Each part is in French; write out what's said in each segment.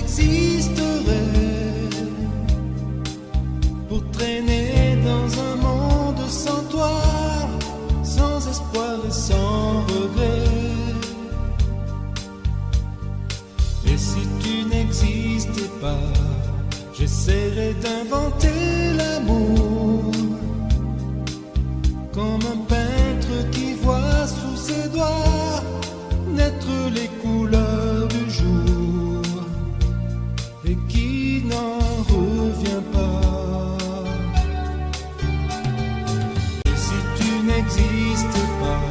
existerais pour traîner dans un monde sans toi, sans espoir et sans regret. Et si tu n'existais pas, j'essaierais d'inventer l'amour comme un peintre qui voit sous ses doigts naître les couleurs du jour et qui n'en revient pas. Et si tu n'existes pas,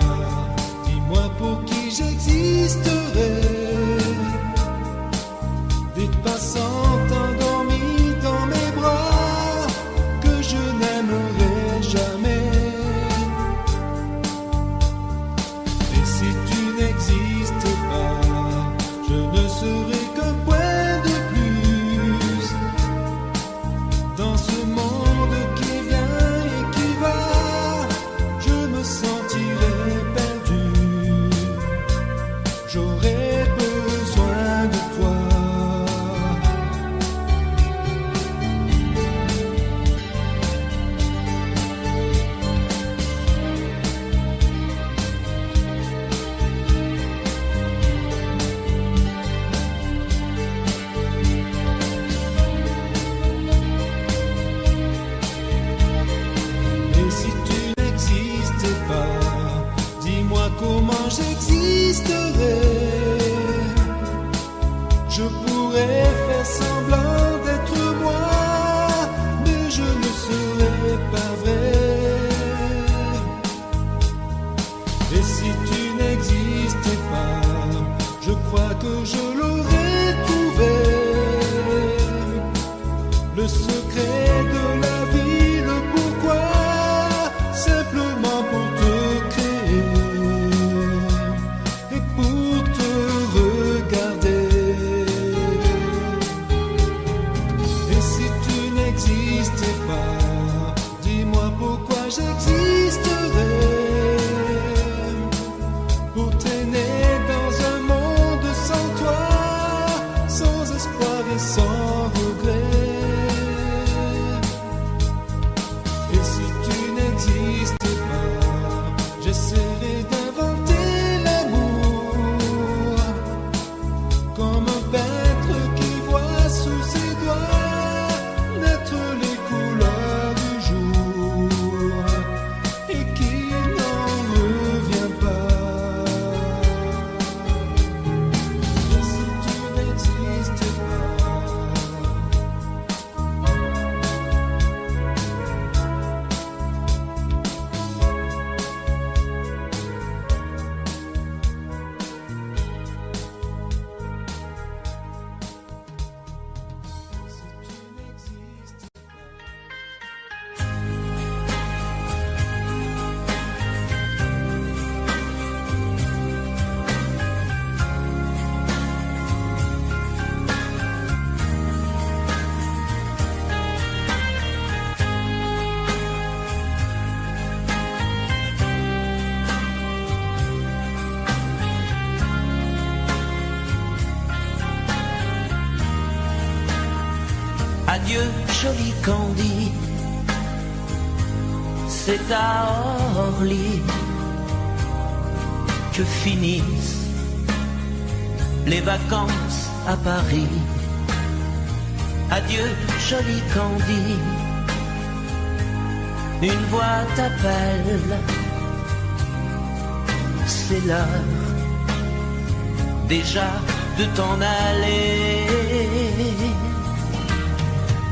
dis-moi pour qui j'existerais. Des passants endormis dans mes bras que je n'aimerais jamais. Et si tu n'existes pas, je ne serai qu'un point de plus dans ce monde qui vient et qui va. Je me sentirai perdu, j'aurais besoin de toi. Et si tu n'existes pas, dis-moi comment j'existerais. Je pourrais faire semblant d'être moi, mais je ne serais pas vrai. Et si tu n'existais pas, je crois que je l'aurais trouvé. Le secret de la vie, le pourquoi, simplement pour te créer et pour te regarder. Et si tu n'existais pas, dis-moi pourquoi j'existerais. Pour traîner dans un monde sans toi, sans espoir et sans regret. Et si tu n'existes pas, j'essaierai d'inventer l'amour comme un peintre qui voit sous ses doigts naître les couleurs du jour et qui n'en revient pas. Et si tu n'existes pas, Adieu, joli Candy, c'est à Orly que finissent les vacances à Paris. Adieu, joli Candy, une voix t'appelle, c'est l'heure déjà de t'en aller.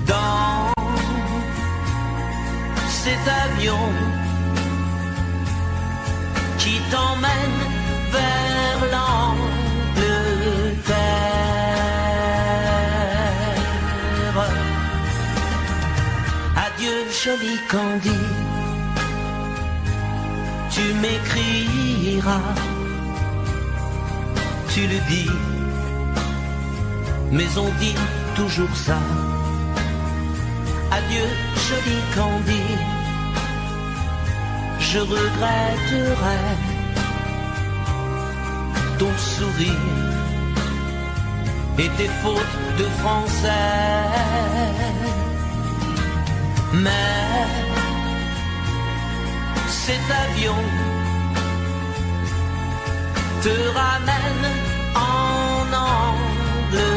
Dans cet avion qui t'emmène vers l'Angleterre. Adieu, joli Candy, tu m'écriras, tu le dis, mais on dit toujours ça. Adieu, joli Candy, je regretterai ton sourire et tes fautes de français. Mais cet avion te ramène en Angleterre.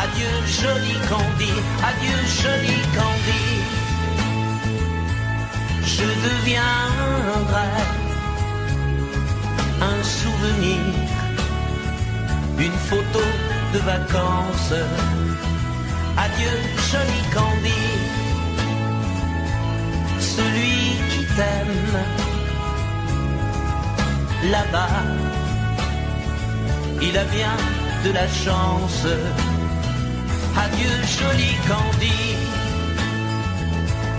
Adieu joli Candy, adieu joli Candy. Je deviendrai un souvenir, une photo de vacances. Adieu joli Candy, celui qui t'aime là-bas, il a bien de la chance. Adieu joli Candy,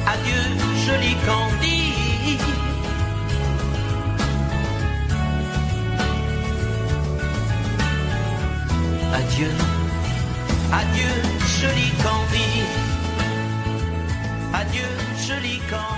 adieu joli Candy. Adieu, adieu joli Candy, adieu joli Candy.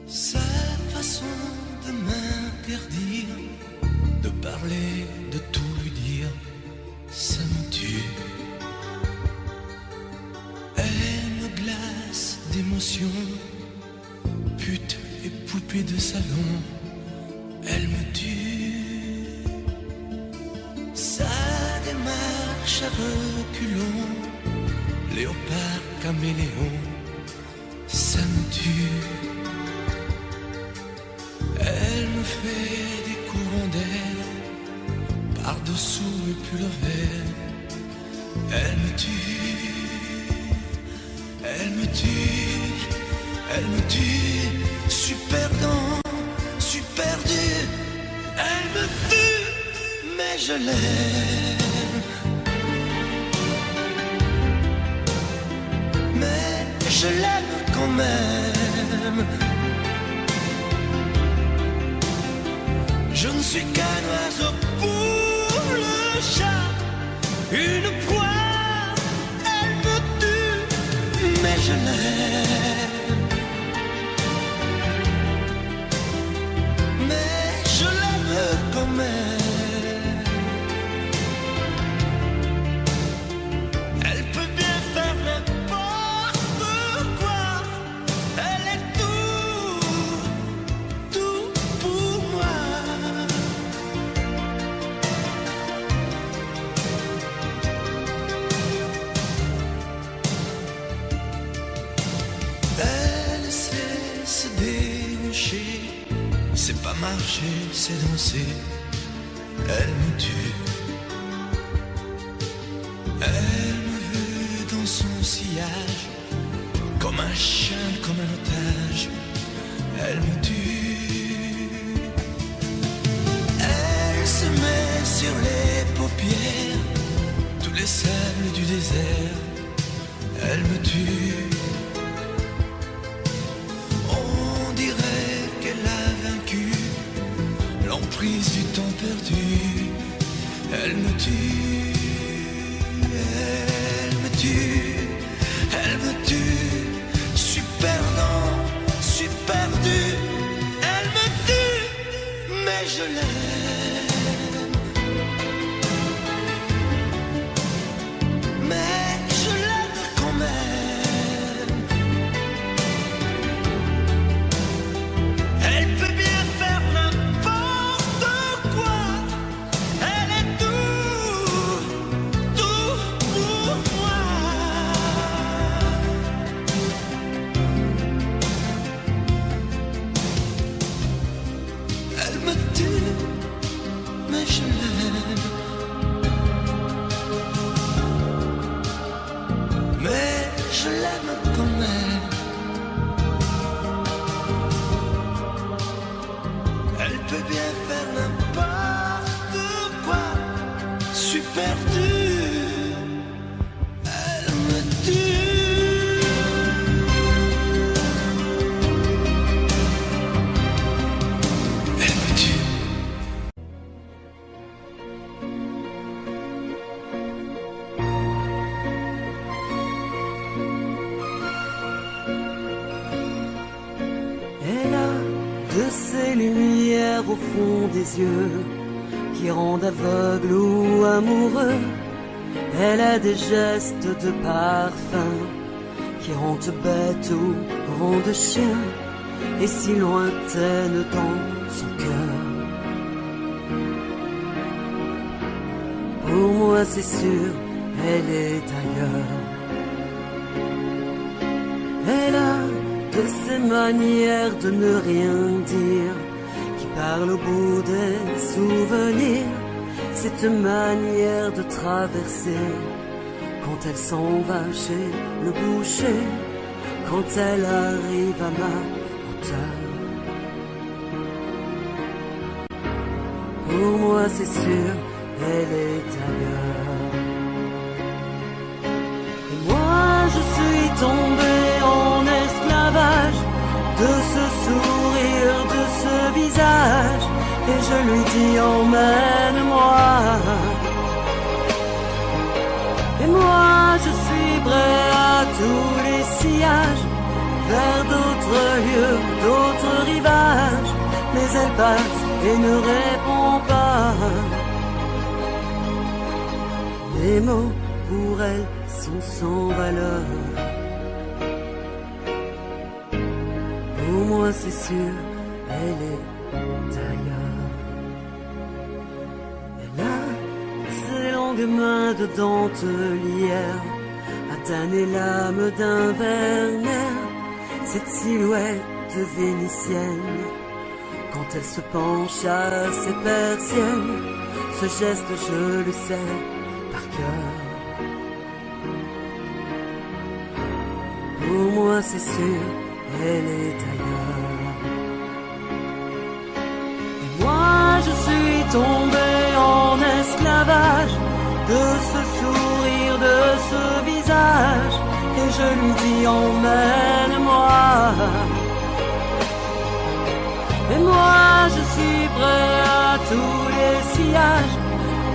Sa façon de m'interdire de parler, de tout lui dire, ça me tue. Elle me glace d'émotion, pute et poupée de salon, elle me tue. Sa démarche à reculons, léopard caméléon, ça me tue. Elle me fait des courants d'air par-dessous et pull vert. Elle me tue, elle me tue, elle me tue. Super dent, super dur. Elle me tue, mais je l'aime. Mais je l'aime quand même. Je ne suis qu'un oiseau pour le chat, une proie, elle me tue, mais je l'aime. Mais je l'aime quand même. Elle peut bien faire n'importe quoi, elle est tout pour moi. Elle sait se déhancher, c'est pas marcher, c'est danser. Elle me tue. Elle me veut dans son sillage, comme un chien, comme un otage. Elle me tue. Elle se met sur les paupières, tous les sables du désert. Elle me tue. L'emprise du temps perdu, elle me tue, elle me tue, elle me tue, super lent, super dur, elle me tue, mais je l'aime, mais je l'aime quand même. Elle peut bien faire n'importe quoi, elle est tout ces lumières au fond des yeux qui rendent aveugle ou amoureux. Elle a des gestes de parfum qui rendent bête ou rendent chien, et si lointaine dans son cœur. Pour moi c'est sûr, elle est ailleurs. Elle a de ces manières de ne rien dire, qui parle au bout des souvenirs. Cette manière de traverser, quand elle s'en va chez le boucher, quand elle arrive à ma hauteur. Pour moi c'est sûr, elle est ailleurs. Et moi je suis tombé en esclavage de ce sourire, de ce visage, et je lui dis emmène-moi. Et moi je suis prêt à tous les sillages, vers d'autres lieux, d'autres rivages, mais elle passe et ne répond pas. Les mots pour elle sont sans valeur. Pour moi c'est sûr, elle est ailleurs. Elle a ses longues mains de dentelière à tanner l'âme d'un Werner. Cette silhouette vénitienne, quand elle se penche à ses persiennes, ce geste je le sais par cœur. Pour moi c'est sûr, elle est ailleurs. Et moi je suis tombé en esclavage de ce sourire, de ce visage, et je lui dis emmène-moi. Et moi je suis prêt à tous les sillages,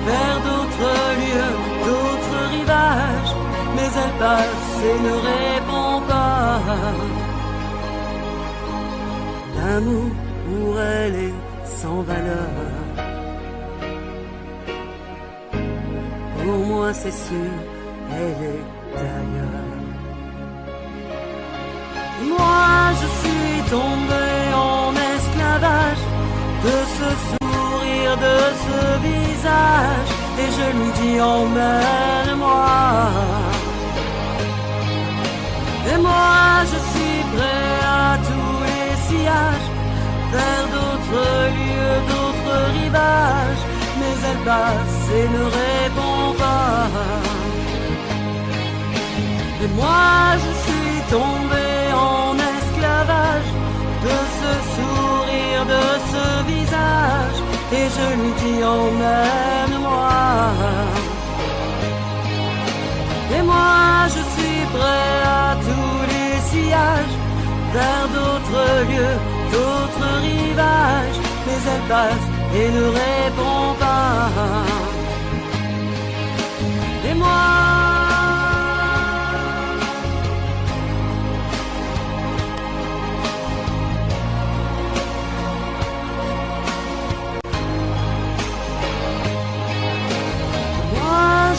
vers d'autres lieux, d'autres rivages, mais elle passe et ne répond pas. L'amour pour elle est sans valeur. Pour moi c'est sûr, elle est ailleurs. Moi je suis tombé en esclavage de ce sourire, de ce visage, et je lui dis emmène-moi. Et moi je suis prêt à tous les sillages, vers d'autres lieux, d'autres rivages, mais elle passe et ne répond pas. Et moi je suis tombé en esclavage de ce sourire, de ce visage, et je lui dis emmène-moi. Et moi je suis prêt à tous les sillages, vers d'autres lieux, d'autres rivages, mais elle passe et ne répond pas. Et moi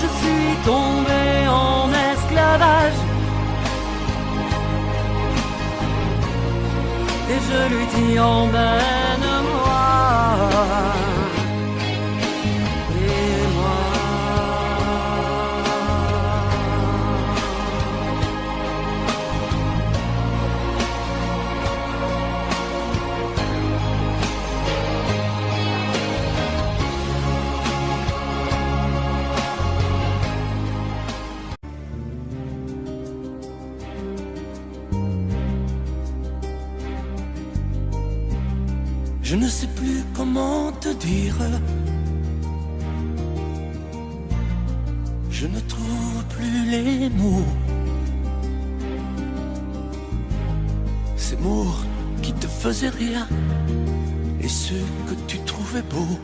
je suis tombé en esclavage, et je lui dis emmène-moi. Et moi je ne sais plus comment te dire. Je ne trouve plus les mots. Ces mots qui te faisaient rire et ceux que tu trouvais beaux.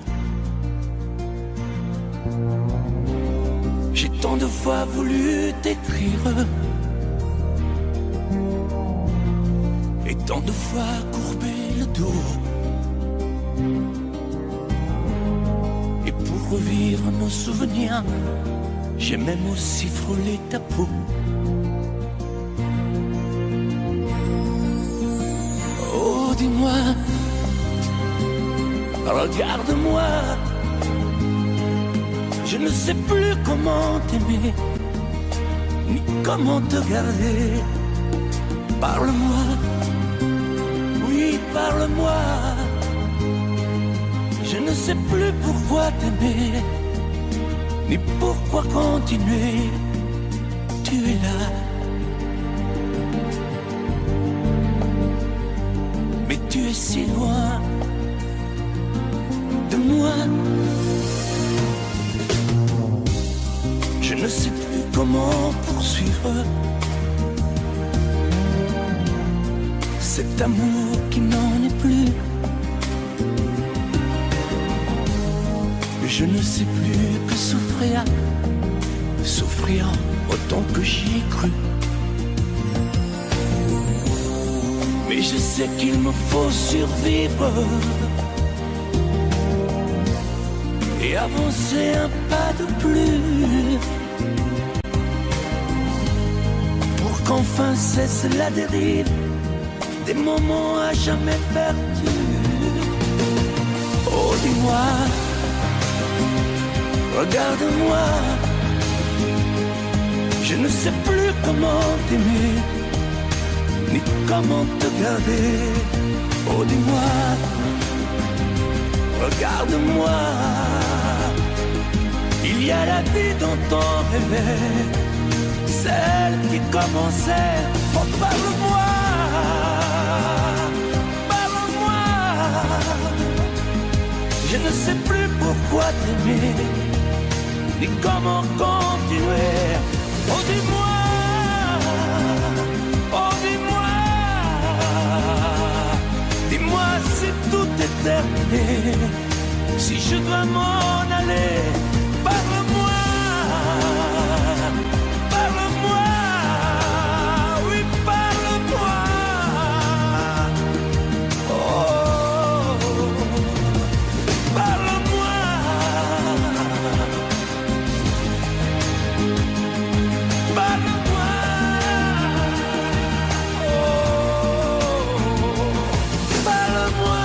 J'ai tant de fois voulu t'écrire et tant de fois courbé le dos. Et pour revivre nos souvenirs, j'ai même aussi frôlé ta peau. Oh, dis-moi, regarde-moi, je ne sais plus comment t'aimer, ni comment te garder. Parle-moi, oui, parle-moi. Je ne sais plus pourquoi t'aimer, ni pourquoi continuer. Tu es là, mais tu es si loin de moi. Je ne sais plus comment poursuivre cet amour qui n'en est plus. Je ne sais plus que souffrir, souffrir autant que j'y ai cru. Mais je sais qu'il me faut survivre et avancer un pas de plus pour qu'enfin cesse la dérive des moments à jamais perdus. Oh, dis-moi, regarde-moi, je ne sais plus comment t'aimer, ni comment te garder. Oh, dis-moi, regarde-moi, il y a la vie dont on rêvait, celle qui commençait. Oh, parle-moi, parle-moi, je ne sais plus pourquoi t'aimer, ni comment continuer. Oh, dis-moi, oh, dis-moi, dis-moi si tout est terminé, si je dois m'en aller. Parle-moi, parle-moi, oui, parle-moi. Oh, parle-moi. Parle-moi, oh, parle-moi.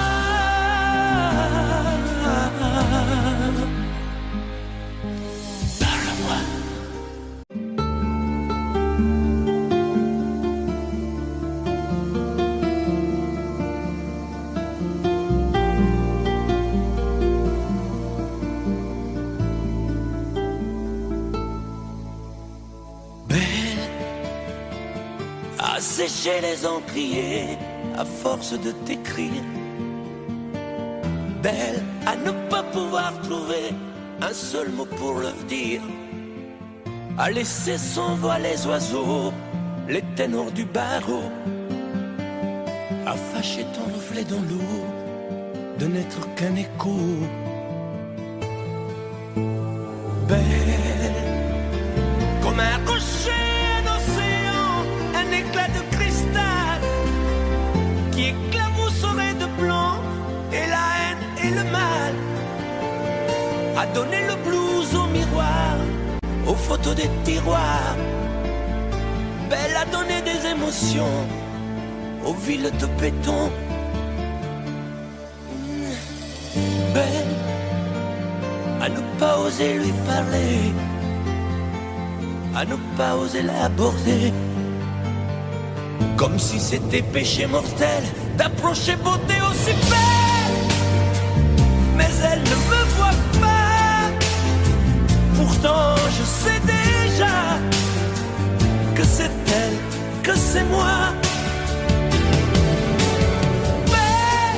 Sécher les encriers à force de t'écrire. Belle à ne pas pouvoir trouver un seul mot pour leur dire. À laisser sans voix les oiseaux, les ténors du barreau. À fâcher ton reflet dans l'eau, de n'être qu'un écho. Belle comme un rocher d'océan, un éclat de cristal qui éclabousserait de blanc et la haine et le mal. A donné le blues au miroir, aux photos des tiroirs. Belle a donné des émotions aux villes de béton. Belle à ne pas oser lui parler, à ne pas oser l'aborder, comme si c'était péché mortel d'approcher beauté aussi belle. Mais elle ne me voit pas, pourtant je sais déjà que c'est elle, que c'est moi. Mais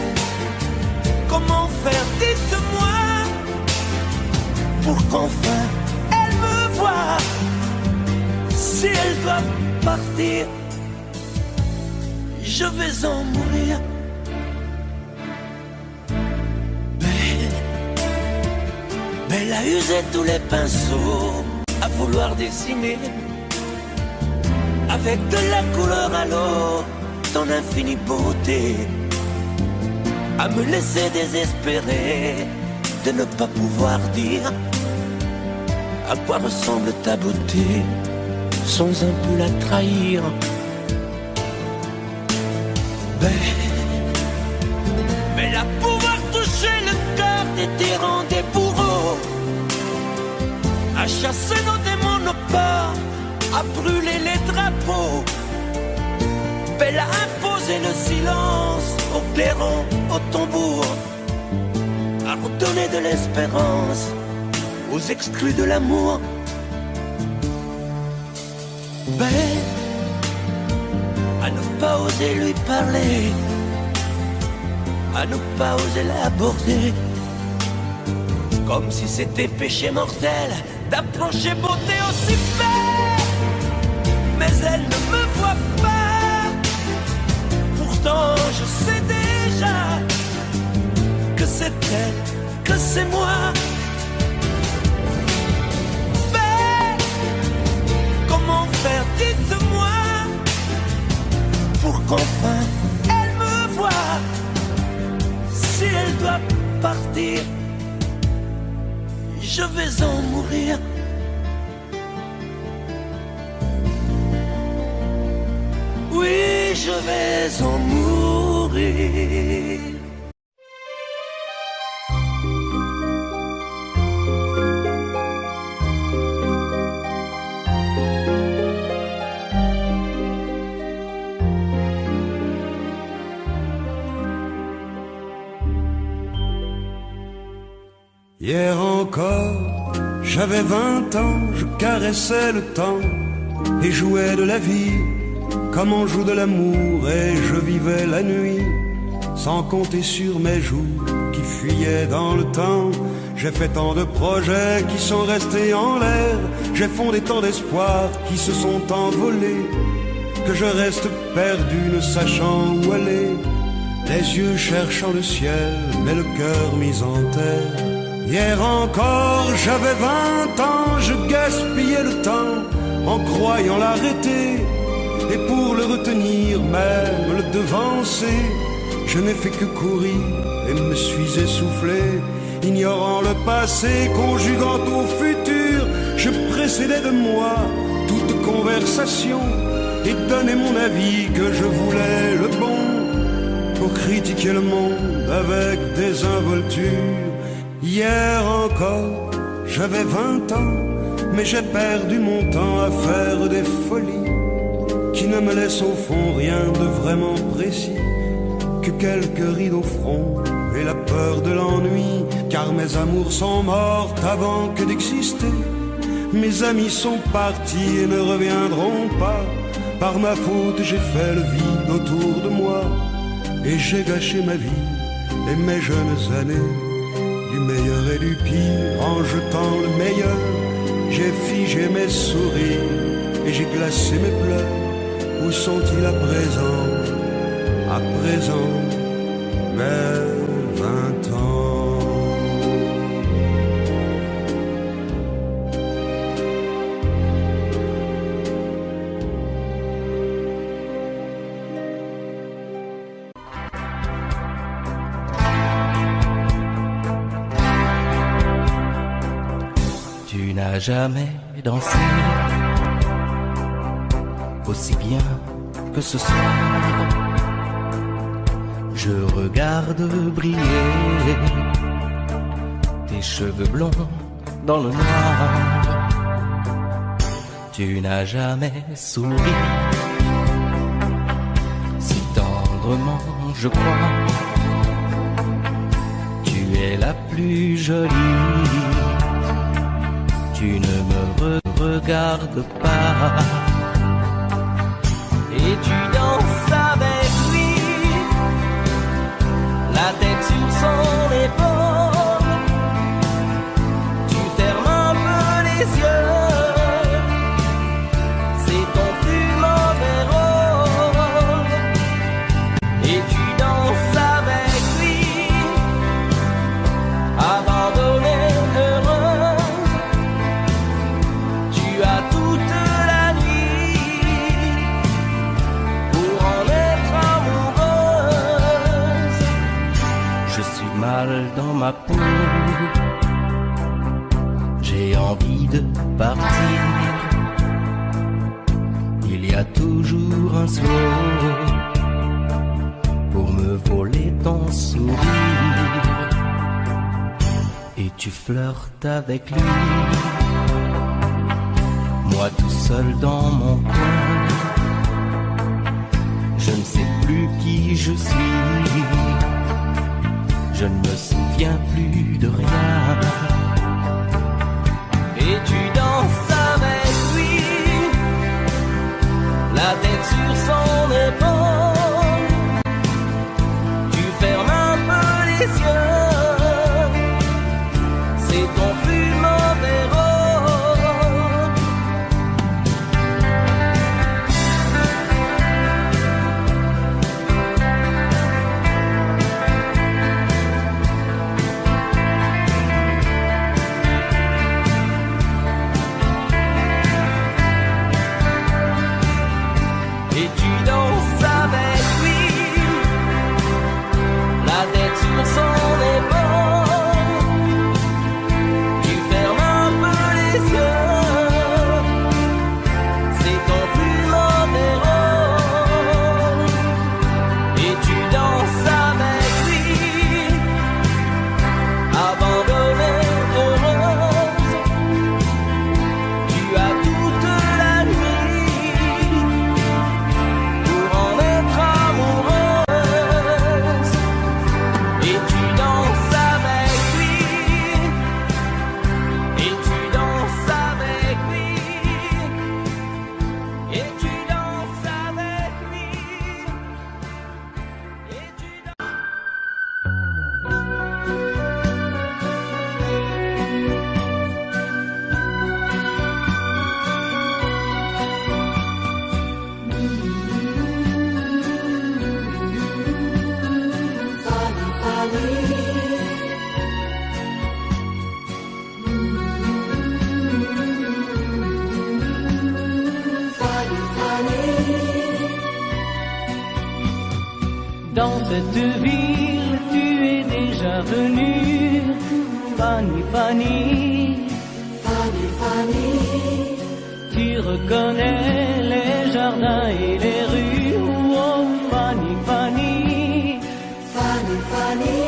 comment faire, dites-moi, pour qu'enfin elle me voie. Si elle doit partir, je vais en mourir. Belle a usé tous les pinceaux à vouloir dessiner avec de la couleur à l'eau ton infinie beauté. à me laisser désespérer de ne pas pouvoir dire à quoi ressemble ta beauté sans un peu la trahir. Mais là pouvoir toucher le cœur des tyrans, des bourreaux, à chasser nos démons, nos peurs, à brûler les drapeaux, belle à imposer le silence aux clairons, aux tambours, à redonner de l'espérance aux exclus de l'amour. Belle à ne pas oser lui parler, à ne pas oser l'aborder, comme si c'était péché mortel d'approcher beauté aussi belle. Mais elle ne me voit pas, pourtant je sais déjà que c'est elle, que c'est moi. Mais comment faire, dites-moi, pour qu'enfin elle me voie. Si elle doit partir, je vais en mourir. Oui, je vais en mourir. Hier encore, j'avais 20 ans, je caressais le temps et jouais de la vie comme on joue de l'amour, et je vivais la nuit sans compter sur mes jours qui fuyaient dans le temps. J'ai fait tant de projets qui sont restés en l'air, j'ai fondé tant d'espoirs qui se sont envolés, que je reste perdu ne sachant où aller, les yeux cherchant le ciel mais le cœur mis en terre. Hier encore, j'avais 20 ans, je gaspillais le temps en croyant l'arrêter, et pour le retenir, même le devancer, je n'ai fait que courir et me suis essoufflé, ignorant le passé, conjuguant au futur. Je précédais de moi toute conversation et donnais mon avis que je voulais le bon, pour critiquer le monde avec désinvolture. Hier encore, j'avais 20 ans, mais j'ai perdu mon temps à faire des folies qui ne me laissent au fond rien de vraiment précis, que quelques rides au front et la peur de l'ennui, car mes amours sont mortes avant que d'exister. Mes amis sont partis et ne reviendront pas, par ma faute j'ai fait le vide autour de moi, et j'ai gâché ma vie et mes jeunes années, du meilleur et du pire, en jetant le meilleur. J'ai figé mes sourires et j'ai glacé mes pleurs. Où sont-ils à présent, mes 20 ans? Tu n'as jamais dansé aussi bien que ce soir. Je regarde briller tes cheveux blonds dans le noir. Tu n'as jamais souri si tendrement, je crois. Tu es la plus jolie. Tu ne me regardes pas. Et tu danses avec lui, la tête sur son épaule. Tu fermes un peu les yeux, c'est ton plus mauvais rôle. Et tu danses avec lui, abandonnée, heureuse. Tu as toute la nuit mal dans ma peau. J'ai envie de partir. Il y a toujours un slow pour me voler ton sourire. Et tu flirtes avec lui, moi tout seul dans mon coin. Je ne sais plus qui je suis, je ne me souviens plus de rien. Et tu danses avec lui, la tête sur son épaule. Tu fermes un peu les yeux, c'est ton flux mauvais rôle. Et tu danses avec lui, la tête sur son épaule. Tu fermes un peu les yeux, c'est ton plus mauvais rôle. Et tu danses avec lui, abandonnée, heureuse. Tu as toute la nuit pour en être amoureuse. Et tu danses avec lui, et tu danses avec lui, et tu danses avec lui, et tu danses. Dans cette ville, tu es déjà venue, Fanny, Fanny. Fanny, Fanny. Tu reconnais les jardins et les rues, oh Fanny, Fanny. Fanny, Fanny.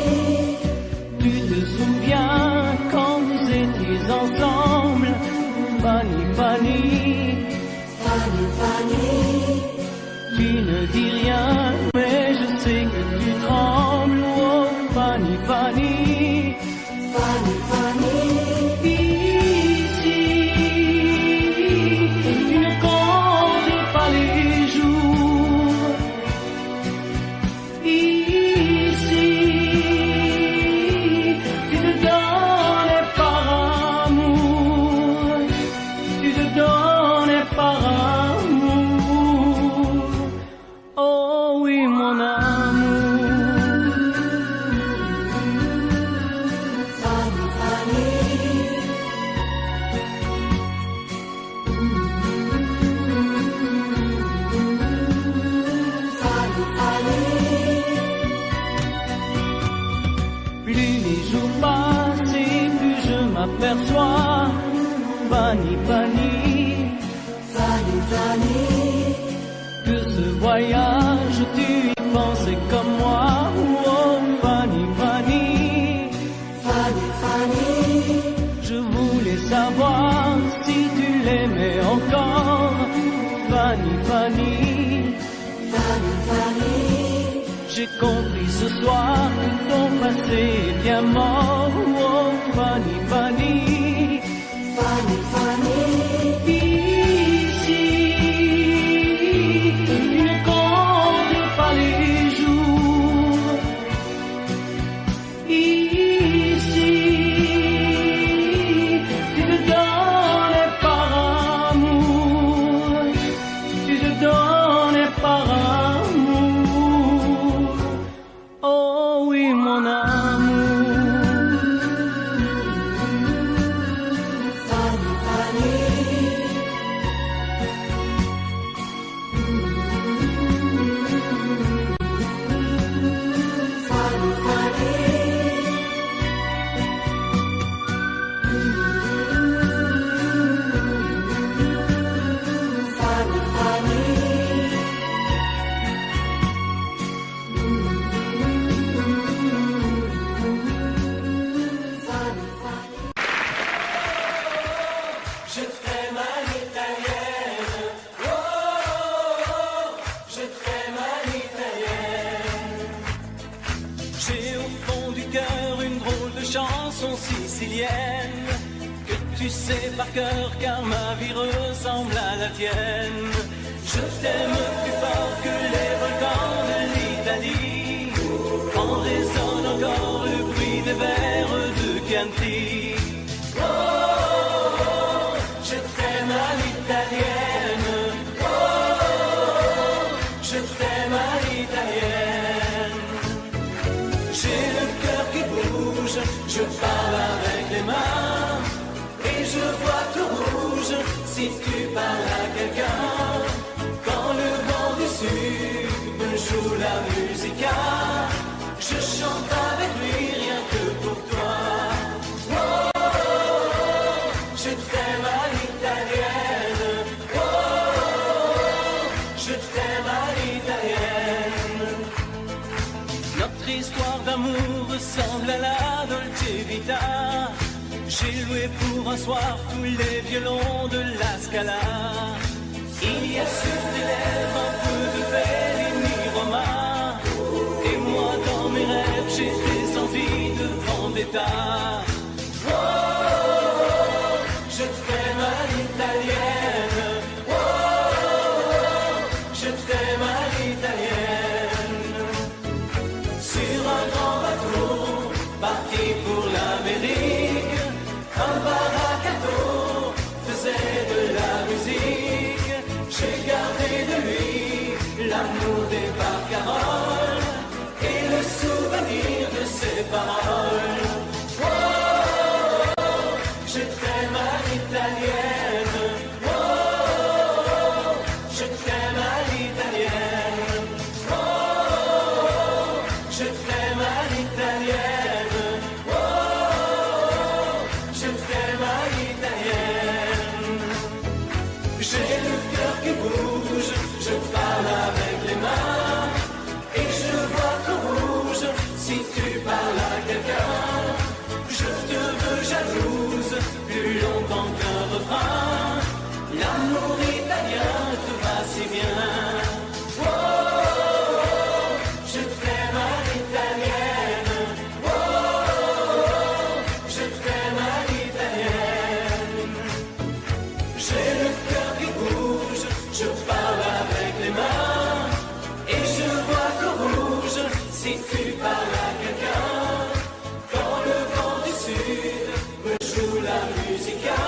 Tu te souviens quand vous étiez ensemble, Fanny, Fanny. Fanny, Fanny. Tu ne dis rien, mais je sais que tu trembles, oh Fanny, Fanny. Fanny, Fanny. Ici, tu ne comptes pas les jours. Ici, tu te donnes par amour. Tu te donnes par amour. Oh oui, mon amour. Fanny, Fanny. Fanny, Fanny. Plus les jours passent et plus je m'aperçois, Fanny, Fanny. Fanny, Fanny. Que ce voyage, tu y pensais comme moi, oh Fanny, Fanny. Fanny, Fanny. Je voulais savoir si tu l'aimais encore, Fanny, Fanny. Fanny, Fanny. J'ai compris ce soir que ton passé est bien mort, oh Fanny, Fanny. Fanny, Fanny. Ici, tu ne comptes pas les jours. Ici, tu te donnes par amour. Tu te donnes par amour. Oh oui, mon amour. Fanny, Fanny. sicilienne que tu sais par cœur car ma vie ressemble à la tienne. Je t'aime plus fort que les volcans de l'Italie. En résonne encore le bruit des vers de Chianti. Oh, je t'aime à l'italienne. Oh, je t'aime à l'italienne. J'ai le cœur qui bouge, je parle avec les mains. Et je vois tout rouge si tu parles à quelqu'un. Quand le vent du sud me joue la musica, je chante avec lui rien que pour toi. Oh, je t'aime à l'italienne. Oh, je t'aime à l'italienne. Notre histoire d'amour ressemble à la Dolce Vita. J'ai loué pour un soir tous les violons de la Scala. Il y a sur tes lèvres un peu de Fellini Roma. Et moi dans mes rêves j'ai des envies de vendetta. Oh, je t'aime à l'italienne. Oh, je t'aime à l'italienne. Sur un grand bateau parti pour l'Amérique, un baracato faisait de la musique. J'ai gardé de lui l'amour des barcaroles et le souvenir de ses paroles. Oh, je t'aime à l'italienne. Oh, je t'aime à l'italienne. Oh, je t'aime à l'italienne. Oh, je t'aime à l'italienne. J'ai le cœur qui bouge, je parle avec les mains. Et je vois tout rouge si tu parles à quelqu'un. Je te veux jalouse plus longtemps qu'un refrain. L'amour italien te va si bien. Oh, je t'aime à l'italienne. Oh, je t'aime à l'italienne. J'ai le cœur qui bouge, je parle avec les mains. Et je vois tout rouge si tu parles à quelqu'un. Quand le vent du sud me joue la musica,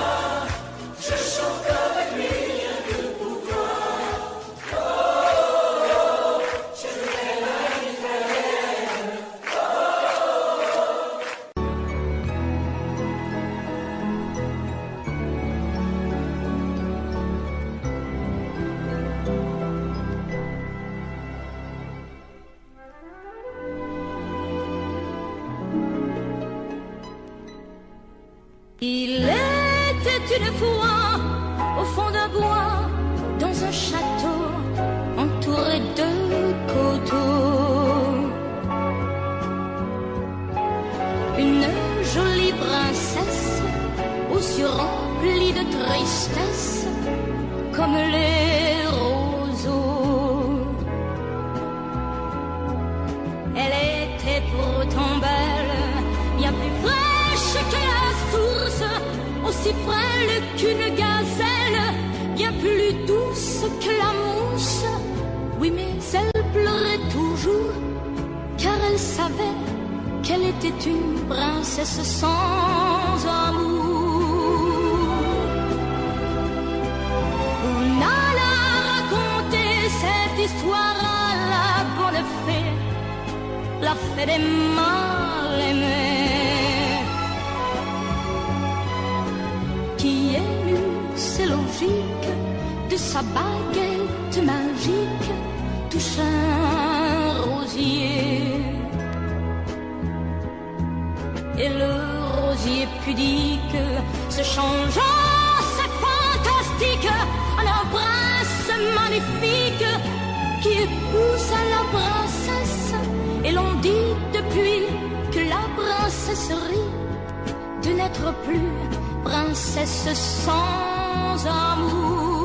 je chante avec lui rien que pour toi. Oh, je t'aime à l'italienne. Il était une fois au fond d'un bois, dans un château entouré de coteaux, une jolie princesse aux yeux remplis de tristesse comme les roseaux. Elle était pourtant belle, bien plus fraîche que la source, aussi frêle qu'une gazelle, bien plus douce que la mousse. Oui, mais elle pleurait toujours, car elle savait qu'elle était une princesse sans amour. On alla raconter cette histoire à la bonne fée, la fée des mal-aimés, qui émut, c'est logique, de sa baguette magique touche un rosier. Et le rosier pudique se changeant, c'est fantastique, en un prince magnifique qui épousa la princesse. Et l'on dit depuis que la princesse rit de n'être plus princesse sans amour.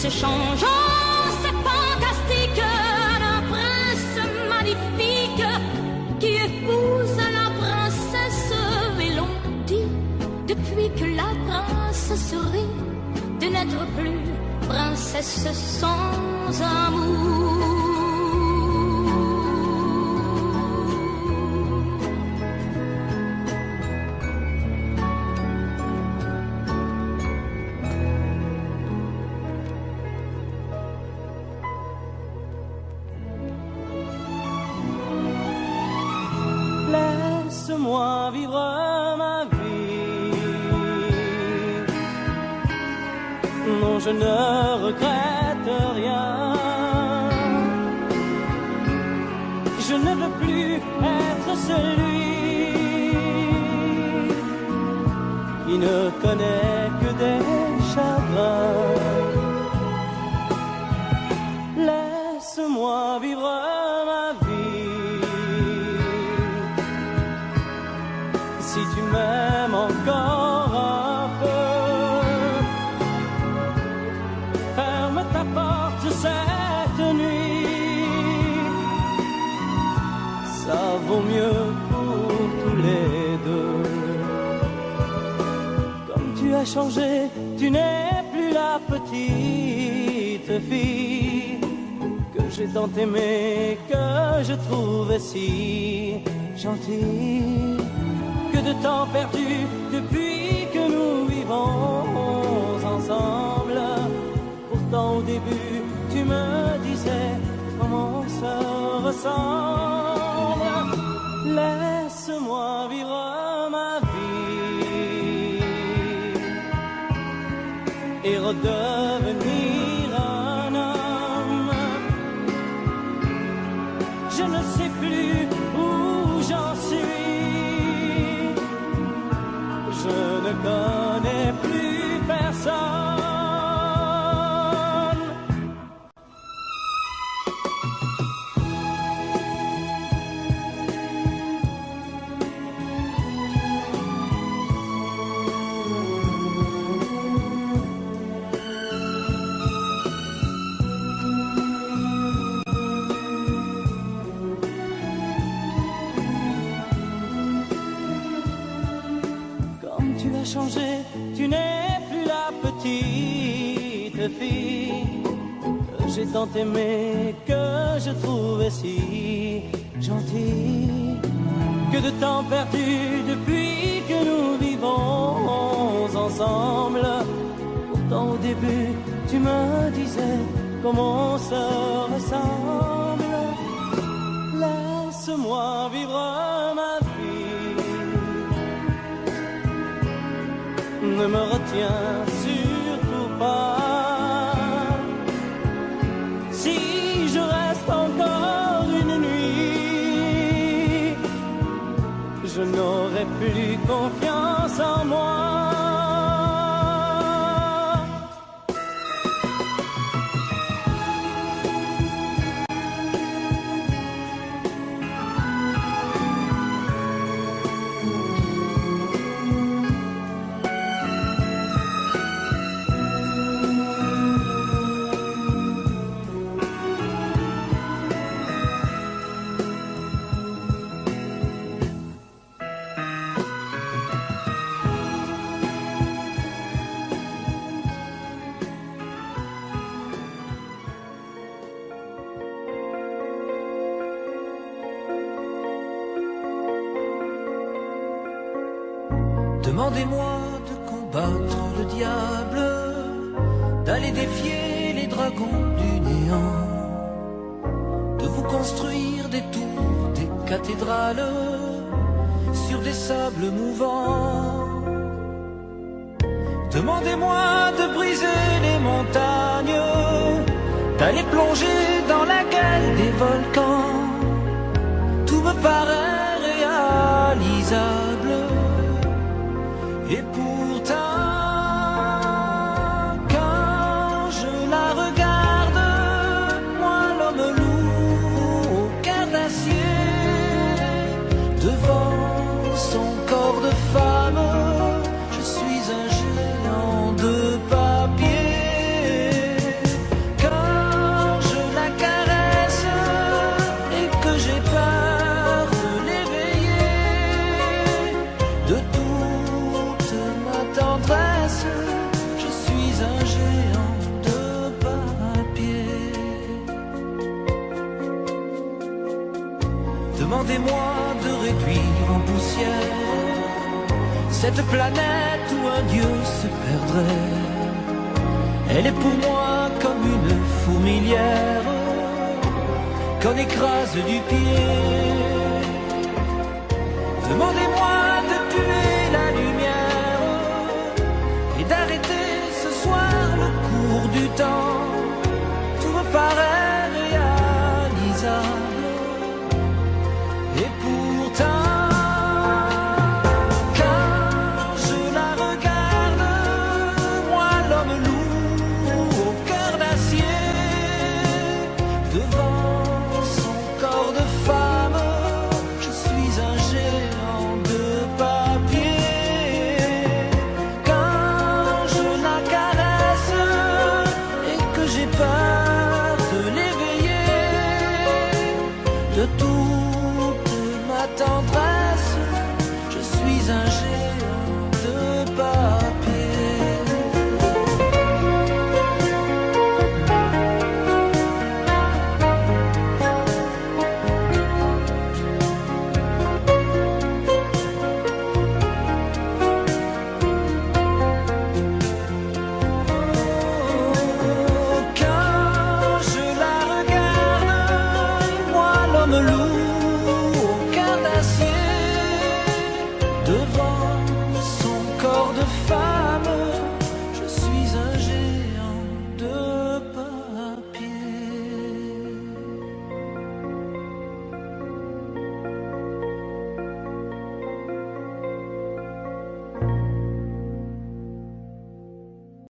se changeant, c'est fantastique, un prince magnifique qui épouse la princesse. Et l'on dit depuis que la princesse rit de n'être plus princesse sans amour. Laisse-moi vivre ma vie. Non, je ne regrette rien. Je ne veux plus être celui qui ne connaît que des chagrins. Laisse-moi vivre ma vie. Si tu m'aimes encore un peu, ferme ta porte cette nuit. Ça vaut mieux pour tous les deux. Comme tu as changé, tu n'es plus la petite fille que j'ai tant aimée, que je trouvais si gentille. Que de temps perdu depuis que nous vivons ensemble. Pourtant au début tu me disais comment on se ressemble. Laisse-moi vivre ma vie et redevenir un homme. Je ne sais plus où j'en suis. Je ne connais plus personne. Changé, tu n'es plus la petite fille que j'ai tant aimée, que je trouvais si gentille. Que de temps perdu depuis que nous vivons ensemble. Pourtant au début tu me disais comment on se ressemble. Laisse-moi vivre ma vie. Ne me retiens surtout pas. Si je reste encore une nuit, je n'aurai plus confiance en moi. Demandez-moi de combattre le diable, d'aller défier les dragons du néant, de vous construire des tours, des cathédrales sur des sables mouvants. Demandez-moi de briser les montagnes, d'aller plonger dans la gueule des volcans. Tout me paraît réalisable. Et pourtant, quand je la regarde, moi l'homme lourd au cœur d'acier, devant son corps de femme, je suis un géant de papier. Demandez-moi de réduire en poussière cette planète où un Dieu se perdrait. Elle est pour moi comme une fourmilière qu'on écrase du pied. Demandez-moi de tuer la lumière et d'arrêter ce soir le cours du temps. Tout me paraît réalisable et pourtant tendresse, je suis un géant.